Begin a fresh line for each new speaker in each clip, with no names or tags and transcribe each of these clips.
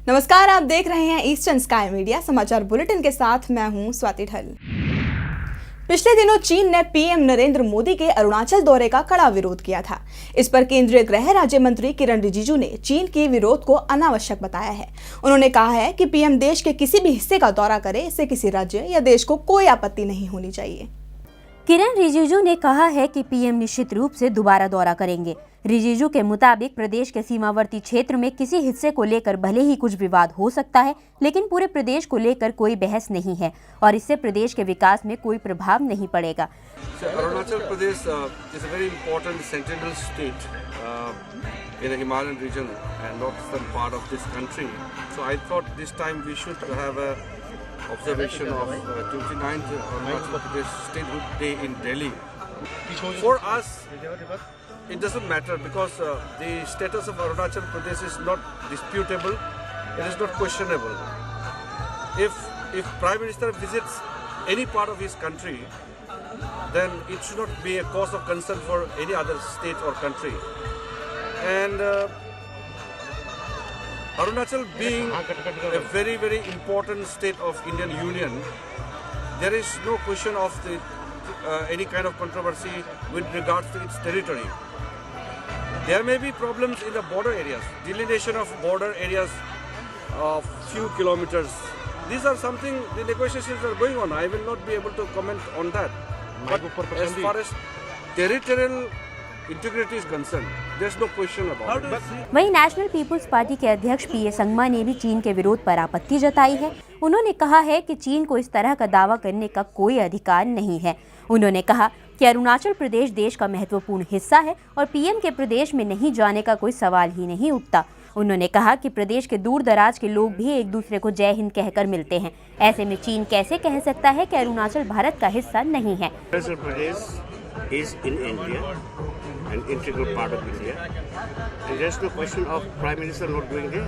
नमस्कार, आप देख रहे हैं ईस्टर्न स्काई मीडिया समाचार बुलेटिन के साथ मैं हूं स्वाति ढल। पिछले दिनों चीन ने पीएम नरेंद्र मोदी के अरुणाचल दौरे का कड़ा विरोध किया था। इस पर केंद्रीय गृह राज्य मंत्री किरण रिजिजू ने चीन के विरोध को अनावश्यक बताया है। उन्होंने कहा है कि पीएम देश के किसी भी हिस्से का दौरा करे, इससे किसी राज्य या देश को कोई आपत्ति नहीं होनी चाहिए।
किरण रिजिजू ने कहा है कि पीएम निश्चित रूप से दोबारा दौरा करेंगे। रिजिजू के मुताबिक प्रदेश के सीमावर्ती क्षेत्र में किसी हिस्से को लेकर भले ही कुछ विवाद हो सकता है, लेकिन पूरे प्रदेश को लेकर कोई बहस नहीं है और इससे प्रदेश के विकास में कोई प्रभाव नहीं पड़ेगा।
Arunachal Pradesh is a very important sentinel state in the Himalayan region and northern part of this country. So I thought this time we should have a observation of 29th Arunachal Pradesh Statehood Day in Delhi. For us, it doesn't matter because the status of Arunachal Pradesh is not disputable, it is not questionable. If Prime Minister visits any part of his country, then it should not be a cause of concern for any other state or country. And Arunachal being a very, very important state of Indian Union, there is no question of any kind of controversy with regards to its territory. There may be problems in the border areas, delineation of border areas of few kilometers. These are something, the negotiations are going on. I will not be able to comment on that. But as far as territorial integrity is concerned, there's no question about it.
वहीं national people's party के अध्यक्ष पीए संगमा ने भी चीन के विरोध पर आपत्ति जताई है। उन्होंने कहा है कि चीन को इस तरह का दावा करने का कोई अधिकार नहीं है। उन्होंने कहा कि अरुणाचल प्रदेश देश का महत्वपूर्ण हिस्सा है और पीएम के प्रदेश में नहीं जाने का कोई सवाल ही नहीं उठता। उन्होंने कहा कि प्रदेश के दूर दराज के लोग भी एक दूसरे को जय हिंद कहकर मिलते हैं। ऐसे में चीन कैसे कह सकता है कि अरुणाचल भारत का हिस्सा नहीं है।
Arunachal Pradesh is in India, an integral part of India, and there's no question of Prime Minister not doing there.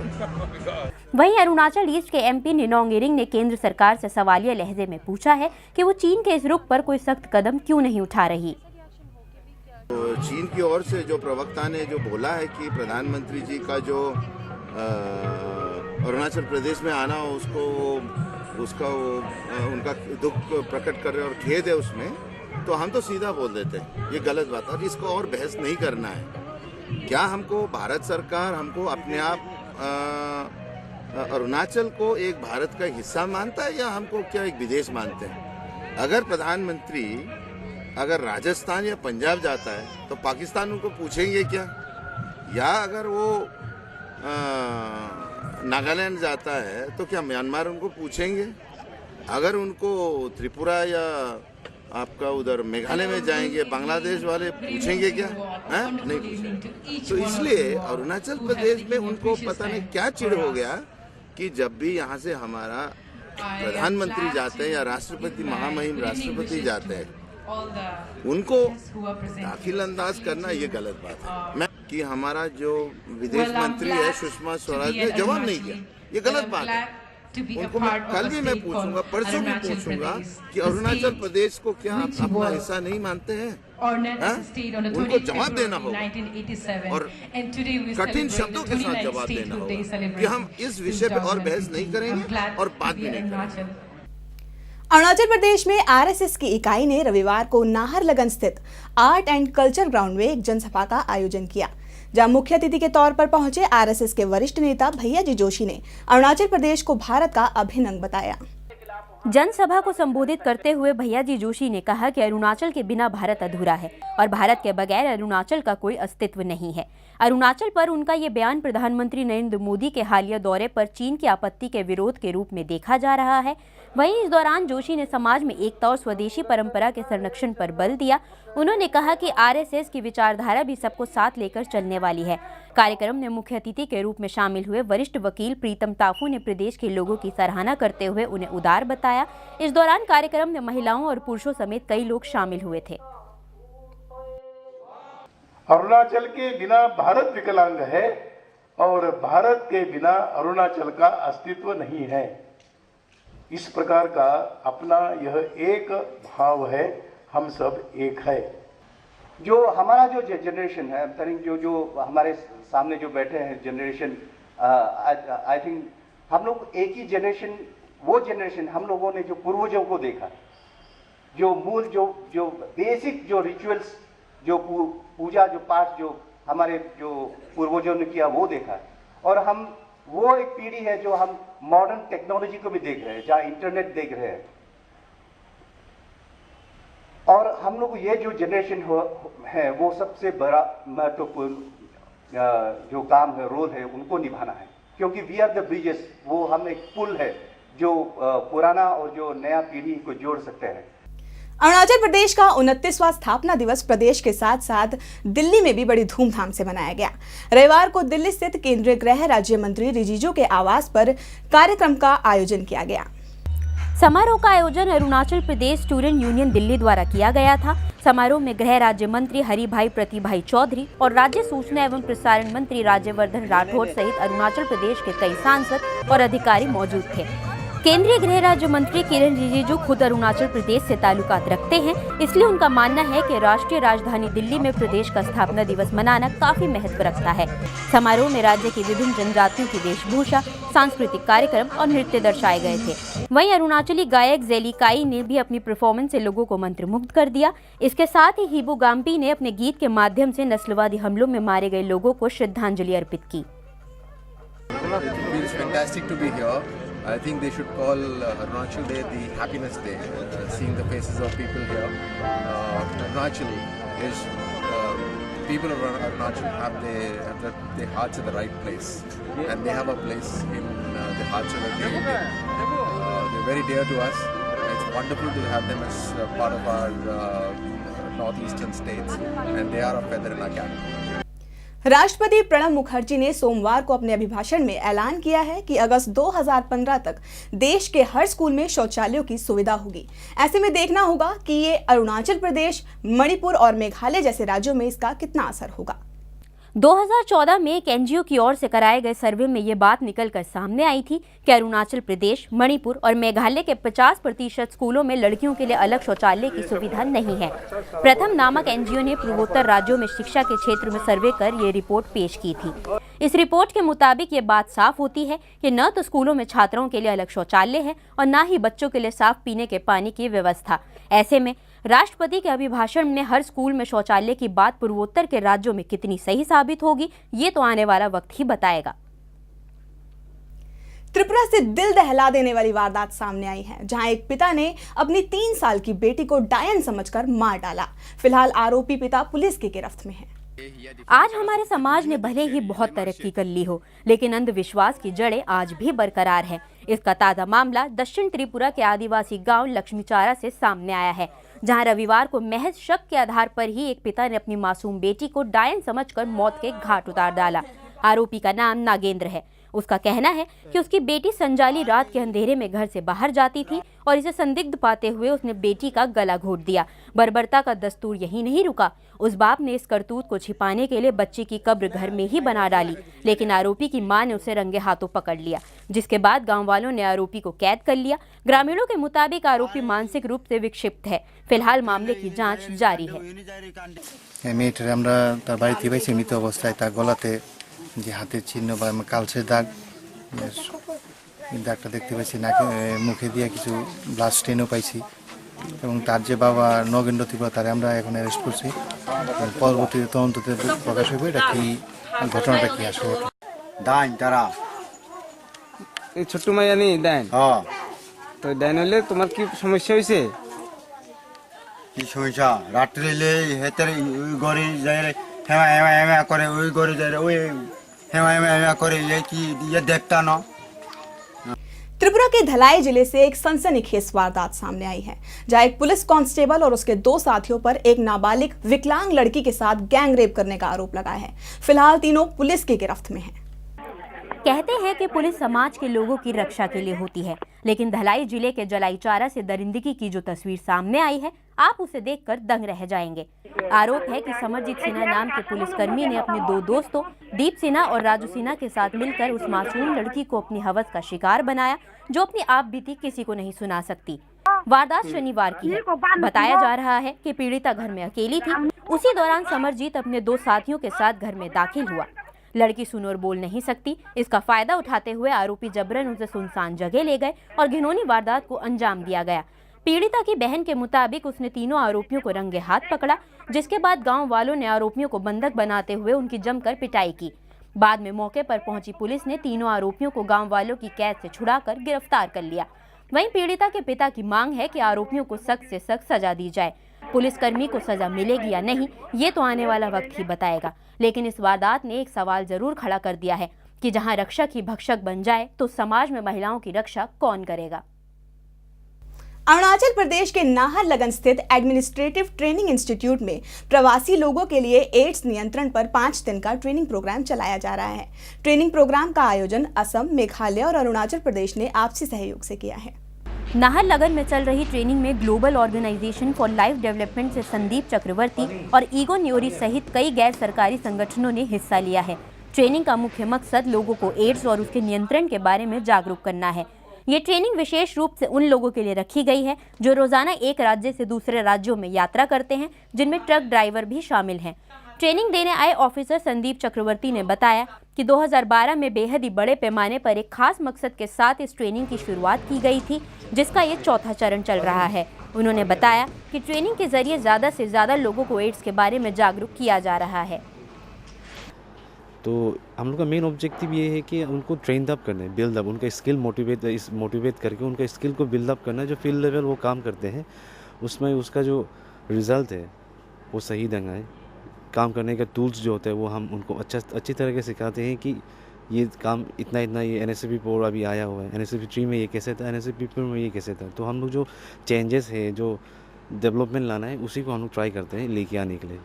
वहीं अरुणाचल ईस्ट के एमपी निनोंग इरिंग ने केंद्र सरकार से सवालिया लहजे में पूछा है कि वो चीन के इस रुख पर कोई सख्त कदम क्यों नहीं उठा रही।
तो चीन की ओर से जो प्रवक्ता ने जो बोला है कि प्रधानमंत्री जी का जो अरुणाचल प्रदेश में आना उनका दुख प्रकट कर रहे और खेद है उसमें, तो हम तो सीधा बोल देते हैं ये गलत बात है और इसको और बहस नहीं करना है। क्या हमको भारत सरकार हमको अपने आप अरुणाचल को एक भारत का हिस्सा मानता है या हमको क्या एक विदेश मानते हैं? अगर प्रधानमंत्री अगर राजस्थान या पंजाब जाता है तो पाकिस्तान उनको पूछेंगे क्या? या अगर वो नागालैंड जाता है तो क्या म्यांमार उनको पूछेंगे? अगर उनको त्रिपुरा या आपका उधर मेघालय में जाएंगे बांग्लादेश वाले पूछेंगे क्या? नहीं पूछेंगे। तो इसलिए अरुणाचल प्रदेश में उनको पता नहीं क्या चिढ़ हो गया कि जब भी यहाँ से हमारा प्रधानमंत्री जाते हैं या राष्ट्रपति महामहिम राष्ट्रपति जाते हैं, उनको दाखिल अंदाज करना ये गलत बात है। मैं कि हमारा जो विदेश मंत्री है सुषमा स्वराज ने जवाब नहीं दिया, ये गलत बात है। उनको मैं कल भी मैं पूछूंगा, परसों भी पूछूंगा कि अरुणाचल प्रदेश को क्या आप अपना हिस्सा नहीं मानते हैं? उनको जवाब देना होगा और कठिन शब्दों के साथ जवाब देना होगा कि हम इस विषय पे और बहस नहीं करेंगे और बात भी नहीं करेंगे।
अरुणाचल प्रदेश में आरएसएस की इकाई ने रविवार को नाहरलगन स्थित आर्ट एंड कल्चर ग्राउंड में एक जनसभा का आयोजन किया, जहां मुख्य अतिथि के तौर पर पहुंचे आरएसएस के वरिष्ठ नेता भैयाजी जोशी ने अरुणाचल प्रदेश को भारत का अभिन्न अंग बताया।
जनसभा को संबोधित करते हुए भैयाजी जोशी ने कहा कि अरुणाचल के बिना भारत अधूरा है और भारत के बगैर अरुणाचल का कोई अस्तित्व नहीं है। अरुणाचल पर उनका ये बयान प्रधानमंत्री नरेंद्र मोदी के हालिया दौरे पर चीन की आपत्ति के विरोध के रूप में देखा जा रहा है। वहीं इस दौरान जोशी ने समाज में एकता और स्वदेशी परंपरा के संरक्षण पर बल दिया। उन्होंने कहा कि आरएसएस की विचारधारा भी सबको साथ लेकर चलने वाली है। कार्यक्रम में मुख्य अतिथि के रूप में शामिल हुए वरिष्ठ वकील प्रीतम ताफू ने प्रदेश के लोगों की सराहना करते हुए उन्हें उदार बताया। इस दौरान कार्यक्रम में महिलाओं और पुरुषों समेत कई लोग शामिल हुए थे।
अरुणाचल के बिना भारत विकलांग है और भारत के बिना अरुणाचल का अस्तित्व नहीं है। इस प्रकार का अपना यह एक भाव है, हम सब एक है।
जो हमारा जो जनरेशन है, जो हमारे सामने जो बैठे हैं जनरेशन, आई थिंक हम लोग एक ही जनरेशन, वो जनरेशन हम लोगों ने जो पूर्वजों को देखा, जो मूल जो बेसिक जो रिचुअल्स, जो पूजा, जो पाठ, जो हमारे जो पूर्वजों ने किया वो देखा। और हम वो एक पीढ़ी है जो हम मॉडर्न टेक्नोलॉजी को भी देख रहे हैं, जहाँ इंटरनेट देख रहे हैं। और हम लोग ये जो जनरेशन है वो सबसे बड़ा महत्वपूर्ण जो काम है, रोल है, उनको निभाना है, क्योंकि वी आर द ब्रिजेस। वो हम एक पुल है जो पुराना और जो नया पीढ़ी को जोड़ सकते हैं।
अरुणाचल प्रदेश का 29वां स्थापना दिवस प्रदेश के साथ साथ दिल्ली में भी बड़ी धूमधाम से मनाया गया। रविवार को दिल्ली स्थित केंद्रीय गृह राज्य मंत्री रिजिजू के आवास पर कार्यक्रम का आयोजन किया गया।
समारोह का आयोजन अरुणाचल प्रदेश स्टूडेंट यूनियन दिल्ली द्वारा किया गया था। समारोह में गृह राज्य मंत्री हरिभाई प्रतिभाई चौधरी और राज्य सूचना एवं प्रसारण मंत्री राज्यवर्धन राठौड़ सहित अरुणाचल प्रदेश के कई सांसद और अधिकारी मौजूद थे। केंद्रीय गृह राज्य मंत्री किरण रिजिजू खुद अरुणाचल प्रदेश से ताल्लुकात रखते हैं, इसलिए उनका मानना है कि राष्ट्रीय राजधानी दिल्ली में प्रदेश का स्थापना दिवस मनाना काफी महत्व रखता है। समारोह में राज्य की विभिन्न जनजातियों की वेशभूषा, सांस्कृतिक कार्यक्रम और नृत्य दर्शाए गए थे। वहीं अरुणाचली गायक जेलिकाई ने भी अपनी परफॉर्मेंस से लोगों को मंत्रमुग्ध कर दिया। इसके साथ ही हिबू गाम्पी ने अपने गीत के माध्यम से नस्लवादी हमलों में मारे गए लोगों को श्रद्धांजलि अर्पित की।
I think they should call Arunachal Day the Happiness Day, seeing the faces of people here. Arunachal is, people of Arunachal have their hearts in the right place, and they have a place in the hearts of every Indian. They're very dear to us. It's wonderful to have them as part of our northeastern states, and they are a feather in our cap.
राष्ट्रपति प्रणब मुखर्जी ने सोमवार को अपने अभिभाषण में ऐलान किया है कि अगस्त 2015 तक देश के हर स्कूल में शौचालयों की सुविधा होगी। ऐसे में देखना होगा कि ये अरुणाचल प्रदेश, मणिपुर और मेघालय जैसे राज्यों में इसका कितना असर होगा।
2014 में एक एनजीओ की ओर से कराए गए सर्वे में ये बात निकलकर सामने आई थी कि अरुणाचल प्रदेश, मणिपुर और मेघालय के 50% स्कूलों में लड़कियों के लिए अलग शौचालय की सुविधा नहीं है। प्रथम नामक एनजीओ ने पूर्वोत्तर राज्यों में शिक्षा के क्षेत्र में सर्वे कर ये रिपोर्ट पेश की थी। इस रिपोर्ट के मुताबिक ये बात साफ होती है कि न तो स्कूलों में छात्राओं के लिए अलग शौचालय है और न ही बच्चों के लिए साफ पीने के पानी की व्यवस्था। ऐसे में राष्ट्रपति के अभिभाषण में हर स्कूल में शौचालय की बात पूर्वोत्तर के राज्यों में कितनी सही साबित होगी, ये तो आने वाला वक्त ही बताएगा।
त्रिपुरा से दिल दहला देने वाली वारदात सामने आई है, जहां एक पिता ने अपनी 3 साल की बेटी को डायन समझकर मार डाला। फिलहाल आरोपी पिता पुलिस की गिरफ्त में है।
आज हमारे समाज ने भले ही बहुत तरक्की कर ली हो, लेकिन अंधविश्वास की जड़ें आज भी बरकरार हैं। इसका ताजा मामला दक्षिण त्रिपुरा के आदिवासी गांव लक्ष्मीचारा से सामने आया है, जहां रविवार को महज शक के आधार पर ही एक पिता ने अपनी मासूम बेटी को डायन समझकर मौत के घाट उतार डाला। आरोपी का नाम नागेंद्र है। उसका कहना है कि उसकी बेटी संजाली रात के अंधेरे में घर से बाहर जाती थी और इसे संदिग्ध पाते हुए उसने बेटी का गला घोंट दिया। बर्बरता का दस्तूर यही नहीं रुका, उस बाप ने इस करतूत को छिपाने के लिए बच्ची की कब्र घर में ही बना डाली, लेकिन आरोपी की मां ने उसे रंगे हाथों पकड़ लिया, जिसके बाद गांव वालों ने आरोपी को कैद कर लिया। ग्रामीणों के मुताबिक आरोपी मानसिक रूप से विक्षिप्त है। फिलहाल मामले की जाँच जारी है।
যে হাতের চিহ্ন বা কালচে দাগ, দাগটা দেখতে পাইছি, নাকে মুখে দিয়ে কিছু ব্লাড স্টেনও পাইছি এবং তার যে বাবা নগেন্দ্র ত্রিপুরা তারে আমরা এখন অ্যারেস্ট করছি। পরবর্তী তদন্ততে প্রকাশ হবে এটা কি ঘটনাটা কি আসলে।
ডাইন তারা এই ছোট্ট মাইয়া নেই ডাইন। হ্যাঁ, তো ডাইন হলে তোমার কি সমস্যা হয়েছে? কি সমস্যা? রাত্রে এলে হেতের ওই ঘরে যাই হেমা হেমা হেমা করে, ওই ঘরে যাই ওই হেমা হেমা হেমা করে, ये কি ये देखता ना।
त्रिपुरा के धलाई जिले से एक सनसनीखेज वारदात सामने आई है, जहां एक पुलिस कांस्टेबल और उसके 2 साथियों पर एक नाबालिग विकलांग लड़की के साथ गैंग रेप करने का आरोप लगा है। फिलहाल तीनों पुलिस की गिरफ्त में हैं।
कहते हैं कि पुलिस समाज के लोगों की रक्षा के लिए होती है, लेकिन धलाई जिले के जलाईचारा से दरिंदगी की जो तस्वीर सामने आई है, आप उसे देखकर दंग रह जाएंगे। आरोप है कि समरजीत सिन्हा नाम के पुलिसकर्मी ने अपने 2 दोस्तों दीप सिन्हा और राजू सिन्हा के साथ मिलकर उस मासूम लड़की को अपनी हवस का शिकार बनाया, जो अपनी आप बीती किसी को नहीं सुना सकती। वारदात शनिवार की है। बताया जा रहा है कि पीड़िता घर में अकेली थी। उसी दौरान समरजीत अपने 2 साथियों के साथ घर में दाखिल हुआ। लड़की सुन और बोल नहीं सकती। इसका फायदा उठाते हुए आरोपी जबरन उसे सुनसान जगह ले गए और घिनौनी वारदात को अंजाम दिया गया। पीड़िता की बहन के मुताबिक उसने तीनों आरोपियों को रंगे हाथ पकड़ा, जिसके बाद गांव वालों ने आरोपियों को बंधक बनाते हुए उनकी जमकर पिटाई की। बाद में मौके पर पहुंची पुलिस ने तीनों आरोपियों को गांव वालों की कैद से छुड़ाकर गिरफ्तार कर लिया। वहीं पीड़िता के पिता की मांग है कि आरोपियों को सख्त से सख्त सजा दी जाए। पुलिसकर्मी को सजा मिलेगी या नहीं, ये तो आने वाला वक्त ही बताएगा। लेकिन इस वारदात ने एक सवाल जरूर खड़ा कर दिया है कि जहां रक्षक ही भक्षक बन जाए तो समाज में महिलाओं की रक्षा कौन करेगा।
अरुणाचल प्रदेश के नाहरलगन स्थित एडमिनिस्ट्रेटिव ट्रेनिंग इंस्टीट्यूट में प्रवासी लोगों के लिए एड्स नियंत्रण पर 5 दिन का ट्रेनिंग प्रोग्राम चलाया जा रहा है। ट्रेनिंग प्रोग्राम का आयोजन असम, मेघालय और अरुणाचल प्रदेश ने आपसी सहयोग से किया है।
नाहरलगन में चल रही ट्रेनिंग में global organisation for life development से संदीप चक्रवर्ती और ईगो न्योरी सहित कई गैर सरकारी संगठनों ने हिस्सा लिया है। ट्रेनिंग का मुख्य मकसद लोगों को एड्स और उसके नियंत्रण के बारे में जागरूक करना है। ये ट्रेनिंग विशेष रूप से उन लोगों के लिए रखी गई है जो रोजाना एक राज्य से दूसरे राज्यों में यात्रा करते हैं, जिनमें ट्रक ड्राइवर भी शामिल हैं। ट्रेनिंग देने आए ऑफिसर संदीप चक्रवर्ती ने बताया कि 2012 में बेहद ही बड़े पैमाने पर एक खास मकसद के साथ इस ट्रेनिंग की शुरुआत की गई थी, जिसका ये चौथा चरण चल रहा है। उन्होंने बताया कि ट्रेनिंग के जरिए ज़्यादा से ज़्यादा लोगों को एड्स के बारे में जागरूक किया जा रहा है।
तो हम लोग का मेन ऑब्जेक्टिव ये है कि उनको ट्रेन अप करना है, बिल्ड अप, उनका स्किल मोटिवेट करके उनका स्किल को बिल्ड अप करना है। जो फील्ड लेवल वो काम करते हैं उसमें उसका जो रिज़ल्ट है वो सही ढंग है। काम करने का टूल्स जो होता है वो हम उनको अच्छी तरह से सिखाते हैं कि ये काम इतना ये NSCP 4 अभी आया हुआ है, NSCP 3 में ये कैसे था, NSCP 4 में ये कैसे था। तो हम लोग जो चेंजेस है, जो डेवलपमेंट लाना है, उसी को हम लोग ट्राई करते हैं लेके आने के लिए।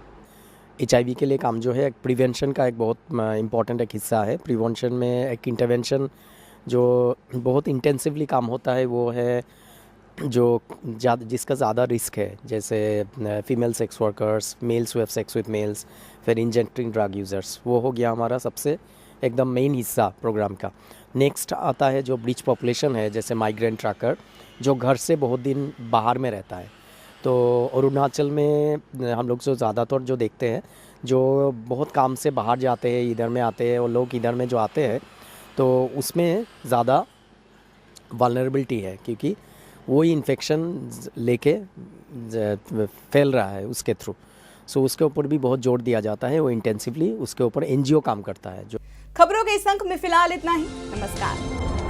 HIV के लिए काम जो है प्रिवेंशन का एक बहुत इम्पॉर्टेंट एक हिस्सा है। प्रिवेंशन में एक इंटरवेंशन जो बहुत इंटेंसिवली काम होता है वो है जिसका ज़्यादा रिस्क है, जैसे female sex workers, males who have sex with males, फिर इंजेक्टिंग ड्रग यूज़र्स। वो हो गया हमारा सबसे एकदम मेन हिस्सा प्रोग्राम का। नेक्स्ट आता है जो ब्रीच पॉपुलेशन है, जैसे माइग्रेंट ट्रैकर जो घर से बहुत दिन बाहर में रहता है। तो अरुणाचल में हम लोग जो ज़्यादातर जो देखते हैं जो बहुत काम से बाहर जाते हैं, इधर में आते हैं, और लोग इधर में जो आते हैं तो उसमें ज़्यादा वल्नरेबिलिटी है, क्योंकि वो इन्फेक्शन लेके फैल रहा है उसके थ्रू। सो उसके ऊपर भी बहुत जोर दिया जाता है, वो इंटेंसिवली उसके ऊपर NGO काम करता है। जो
खबरों के इस अंक में फिलहाल इतना ही। नमस्कार।